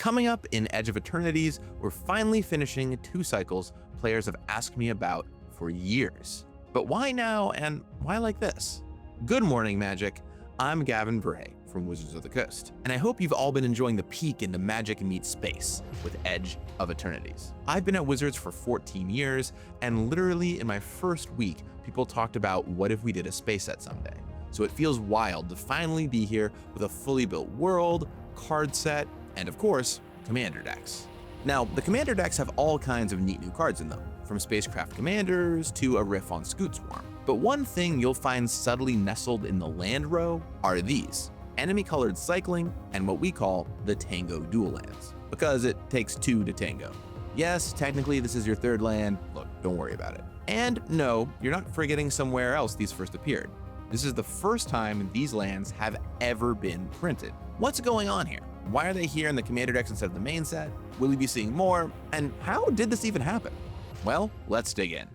Coming up in Edge of Eternities, we're finally finishing 2 cycles players have asked me about for years. But why now, and why like this? Good morning, Magic. I'm Gavin Verhey from Wizards of the Coast, and I hope you've all been enjoying the peek into Magic meets space with Edge of Eternities. I've been at Wizards for 14 years, and literally in my first week, people talked about what if we did a space set someday. So it feels wild to finally be here with a fully built world, card set, and of course, commander decks. Now, the commander decks have all kinds of neat new cards in them, from spacecraft commanders to a riff on Scoot Swarm. But one thing you'll find subtly nestled in the land row are these: enemy-colored cycling and what we call the Tango dual lands, because it takes 2 to tango. Yes, technically this is your 3rd land, look, don't worry about it. And no, you're not forgetting somewhere else these first appeared. This is the first time these lands have ever been printed. What's going on here? Why are they here in the commander decks instead of the main set? Will we be seeing more? And how did this even happen? Well, let's dig in.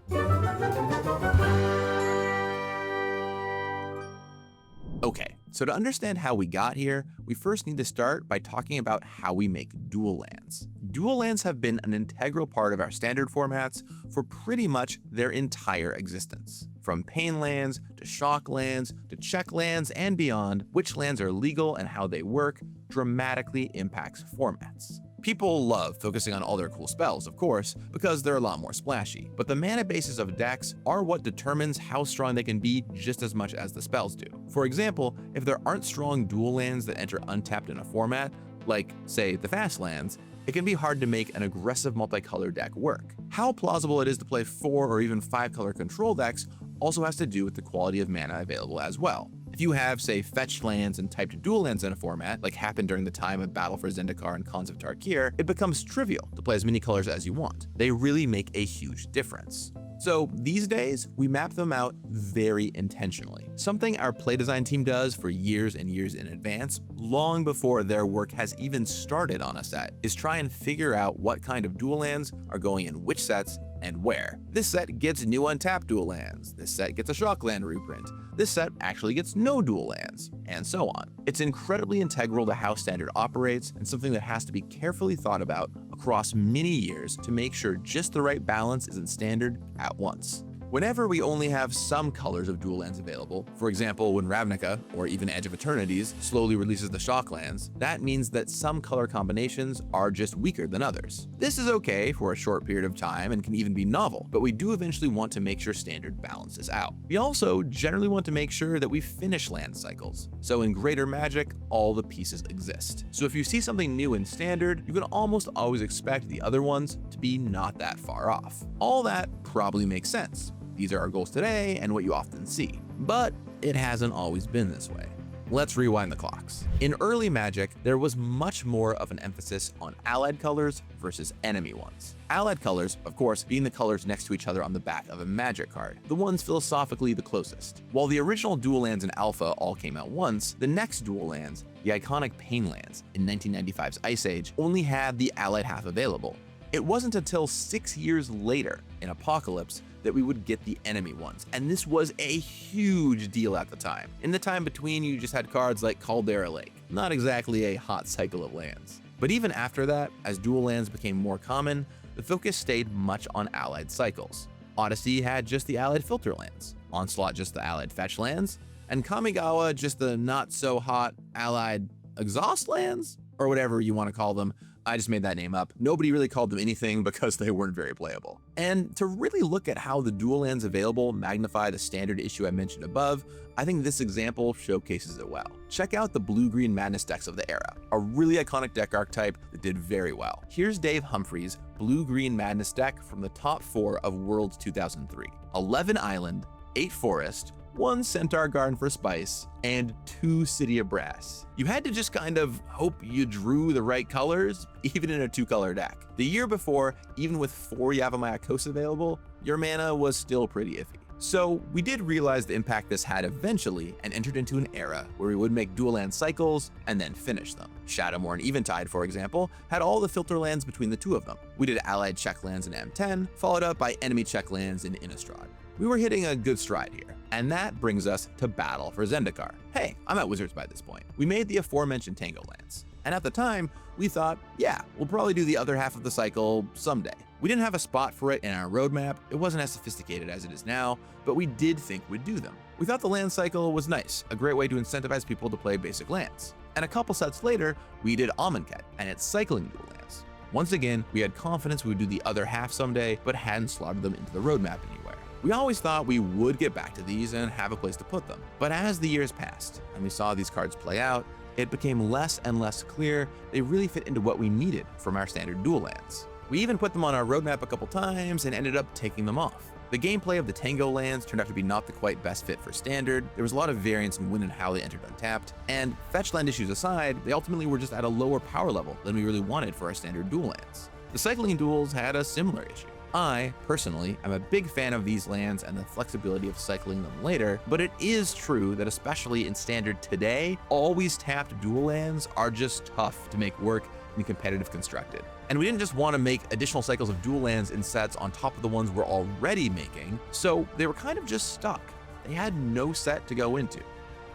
Okay, so to understand how we got here, we first need to start by talking about how we make dual lands. Dual lands have been an integral part of our standard formats for pretty much their entire existence. From pain lands, to shock lands, to check lands, and beyond, which lands are legal and how they work dramatically impacts formats. People love focusing on all their cool spells, of course, because they're a lot more splashy, but the mana bases of decks are what determines how strong they can be just as much as the spells do. For example, if there aren't strong dual lands that enter untapped in a format, like, say, the fast lands, it can be hard to make an aggressive multicolor deck work. How plausible it is to play 4 or even 5 color control decks also has to do with the quality of mana available as well. If you have, say, fetched lands and typed dual lands in a format, like happened during the time of Battle for Zendikar and Khans of Tarkir, it becomes trivial to play as many colors as you want. They really make a huge difference. So these days, we map them out very intentionally. Something our play design team does for years and years in advance, long before their work has even started on a set, is try and figure out what kind of dual lands are going in which sets and where. This set gets new untapped dual lands, this set gets a shock land reprint, this set actually gets no dual lands, and so on. It's incredibly integral to how Standard operates and something that has to be carefully thought about across many years to make sure just the right balance is in Standard at once. Whenever we only have some colors of dual lands available, for example when Ravnica, or even Edge of Eternities, slowly releases the shock lands, that means that some color combinations are just weaker than others. This is okay for a short period of time and can even be novel, but we do eventually want to make sure Standard balances out. We also generally want to make sure that we finish land cycles, so in Greater Magic, all the pieces exist. So if you see something new in Standard, you can almost always expect the other ones to be not that far off. All that probably makes sense. These are our goals today and what you often see. But it hasn't always been this way. Let's rewind the clocks. In early Magic, there was much more of an emphasis on allied colors versus enemy ones. Allied colors, of course, being the colors next to each other on the back of a Magic card, the ones philosophically the closest. While the original dual lands in Alpha all came out once, the next dual lands, the iconic Pain lands in 1995's Ice Age, only had the allied half available. It wasn't until 6 years later, in Apocalypse, that we would get the enemy ones, and this was a huge deal at the time. In the time between, you just had cards like Caldera Lake, not exactly a hot cycle of lands. But even after that, as dual lands became more common, the focus stayed much on allied cycles. Odyssey had just the allied filter lands, Onslaught just the allied fetch lands, and Kamigawa just the not so hot allied exhaust lands, or whatever you want to call them. I just made that name up. Nobody really called them anything because they weren't very playable. And to really look at how the dual lands available magnify the Standard issue I mentioned above, I think this example showcases it well. Check out the Blue-Green Madness decks of the era, a really iconic deck archetype that did very well. Here's Dave Humphrey's Blue-Green Madness deck from the top 4 of Worlds 2003. 11 Island, 8 Forest, 1 Centaur Garden for Spice, and 2 City of Brass. You had to just kind of hope you drew the right colors, even in a 2-color deck. The year before, even with 4 Yavimaya Coasts available, your mana was still pretty iffy. So we did realize the impact this had eventually and entered into an era where we would make dual land cycles and then finish them. Shadowmoor and Eventide, for example, had all the filter lands between the 2 of them. We did allied check lands in M10, followed up by enemy check lands in Innistrad. We were hitting a good stride here. And that brings us to Battle for Zendikar. Hey, I'm at Wizards by this point. We made the aforementioned Tango lands. And at the time, we thought, yeah, we'll probably do the other half of the cycle someday. We didn't have a spot for it in our roadmap, it wasn't as sophisticated as it is now, but we did think we'd do them. We thought the land cycle was nice, a great way to incentivize people to play basic lands. And a couple sets later, we did Amonkhet and its cycling dual lands. Once again, we had confidence we would do the other half someday, but hadn't slotted them into the roadmap anywhere. We always thought we would get back to these and have a place to put them. But as the years passed and we saw these cards play out, it became less and less clear they really fit into what we needed from our standard dual lands. We even put them on our roadmap a couple times and ended up taking them off. The gameplay of the Tango lands turned out to be not the quite best fit for standard, there was a lot of variance in when and how they entered untapped, and fetch land issues aside, they ultimately were just at a lower power level than we really wanted for our standard dual lands. The cycling duels had a similar issue. I, personally, am a big fan of these lands and the flexibility of cycling them later, but it is true that especially in standard today, always tapped dual lands are just tough to make work in competitive constructed. And we didn't just want to make additional cycles of dual lands in sets on top of the ones we're already making, so they were kind of just stuck. They had no set to go into.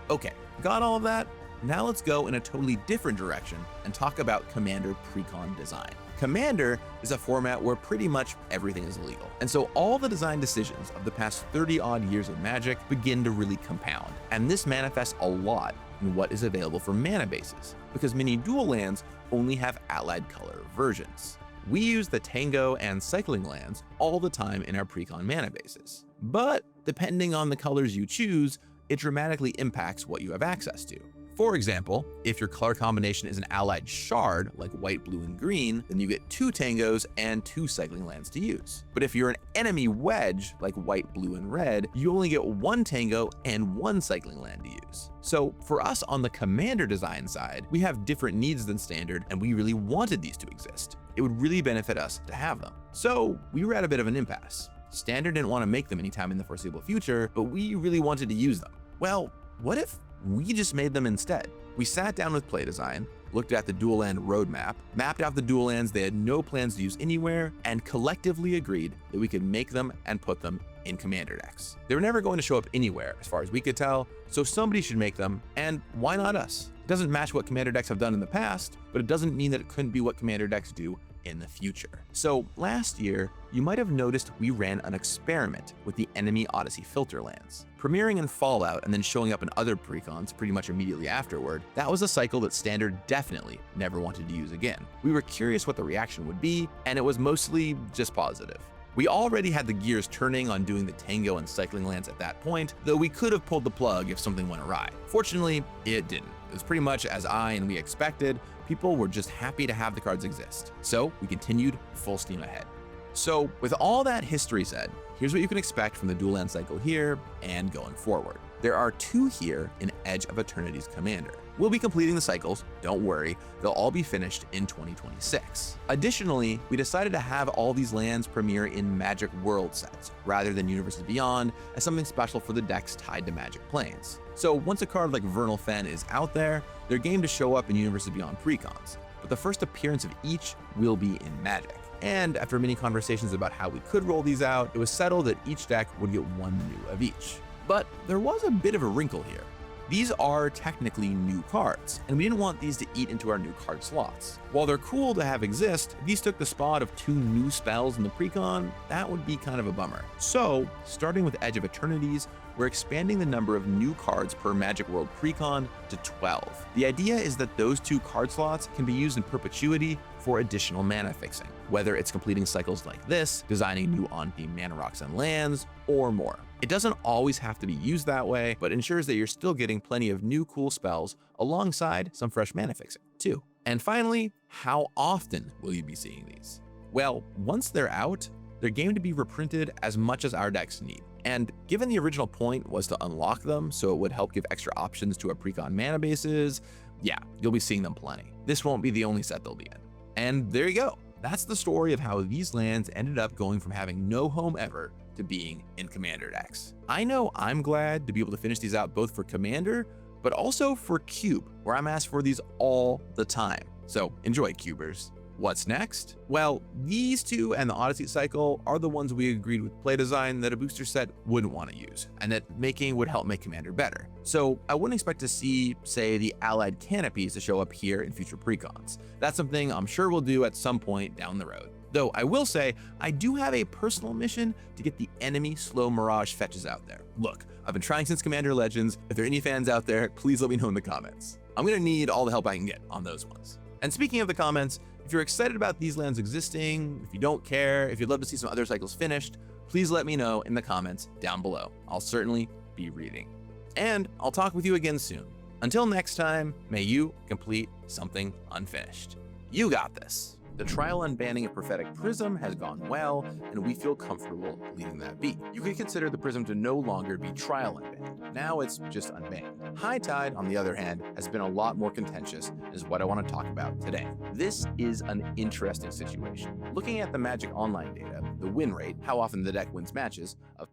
Okay, got all of that? Now let's go in a totally different direction and talk about Commander Precon design. Commander is a format where pretty much everything is illegal, and so all the design decisions of the past 30-odd years of Magic begin to really compound, and this manifests a lot in what is available for mana bases, because many dual lands only have allied color versions. We use the Tango and cycling lands all the time in our Precon mana bases, but depending on the colors you choose, it dramatically impacts what you have access to. For example, if your color combination is an allied shard, like white, blue, and green, then you get 2 Tangos and 2 cycling lands to use. But if you're an enemy wedge, like white, blue, and red, you only get 1 Tango and 1 cycling land to use. So for us on the Commander design side, we have different needs than standard, and we really wanted these to exist. It would really benefit us to have them. So we were at a bit of an impasse. Standard didn't want to make them anytime in the foreseeable future, but we really wanted to use them. Well, what if we just made them instead? We sat down with Play Design, looked at the dual land roadmap, mapped out the dual lands they had no plans to use anywhere, and collectively agreed that we could make them and put them in Commander decks. They were never going to show up anywhere as far as we could tell, so somebody should make them, and why not us? It doesn't match what Commander decks have done in the past, but it doesn't mean that it couldn't be what Commander decks do in the future. So last year, you might have noticed we ran an experiment with the Enemy Odyssey filter lands. Premiering in Fallout and then showing up in other precons pretty much immediately afterward, that was a cycle that Standard definitely never wanted to use again. We were curious what the reaction would be, and it was mostly just positive. We already had the gears turning on doing the Tango and cycling lands at that point, though we could have pulled the plug if something went awry. Fortunately, it didn't. It was pretty much as I and we expected. People were just happy to have the cards exist. So we continued full steam ahead. So with all that history said, here's what you can expect from the dual land cycle here and going forward. There are 2 here in Edge of Eternities Commander. We'll be completing the cycles, don't worry, they'll all be finished in 2026. Additionally, we decided to have all these lands premiere in Magic World sets, rather than Universes Beyond, as something special for the decks tied to Magic Planes. So once a card like Vernal Fen is out there, they're game to show up in Universes Beyond precons, but the first appearance of each will be in Magic. And after many conversations about how we could roll these out, it was settled that each deck would get 1 new of each. But there was a bit of a wrinkle here. These are technically new cards, and we didn't want these to eat into our new card slots. While they're cool to have exist, if these took the spot of 2 new spells in the precon, that would be kind of a bummer. So, starting with Edge of Eternities, we're expanding the number of new cards per Magic World precon to 12. The idea is that those 2 card slots can be used in perpetuity for additional mana fixing, whether it's completing cycles like this, designing new on-theme mana rocks and lands, or more. It doesn't always have to be used that way, but ensures that you're still getting plenty of new cool spells alongside some fresh mana fixing too. And finally, how often will you be seeing these? Well, once they're out, they're game to be reprinted as much as our decks need. And given the original point was to unlock them so it would help give extra options to our precon mana bases, yeah, you'll be seeing them plenty. This won't be the only set they'll be in. And there you go. That's the story of how these lands ended up going from having no home ever to being in Commander decks. I know I'm glad to be able to finish these out both for Commander, but also for Cube, where I'm asked for these all the time. So enjoy, Cubers. What's next? Well, these two and the Odyssey cycle are the ones we agreed with play design that a booster set wouldn't want to use, and that making would help make Commander better. So I wouldn't expect to see, say, the allied canopies to show up here in future precons. That's something I'm sure we'll do at some point down the road. Though I will say, I do have a personal mission to get the enemy slow Mirage fetches out there. Look, I've been trying since Commander Legends. If there are any fans out there, please let me know in the comments. I'm gonna need all the help I can get on those ones. And speaking of the comments, if you're excited about these lands existing, if you don't care, if you'd love to see some other cycles finished, please let me know in the comments down below. I'll certainly be reading. And I'll talk with you again soon. Until next time, may you complete something unfinished. You got this. The trial unbanning of Prophetic Prism has gone well, and we feel comfortable leaving that be. You could consider the Prism to no longer be trial unbanned. Now it's just unbanned. High Tide, on the other hand, has been a lot more contentious, and is what I want to talk about today. This is an interesting situation. Looking at the Magic Online data, the win rate, how often the deck wins matches, of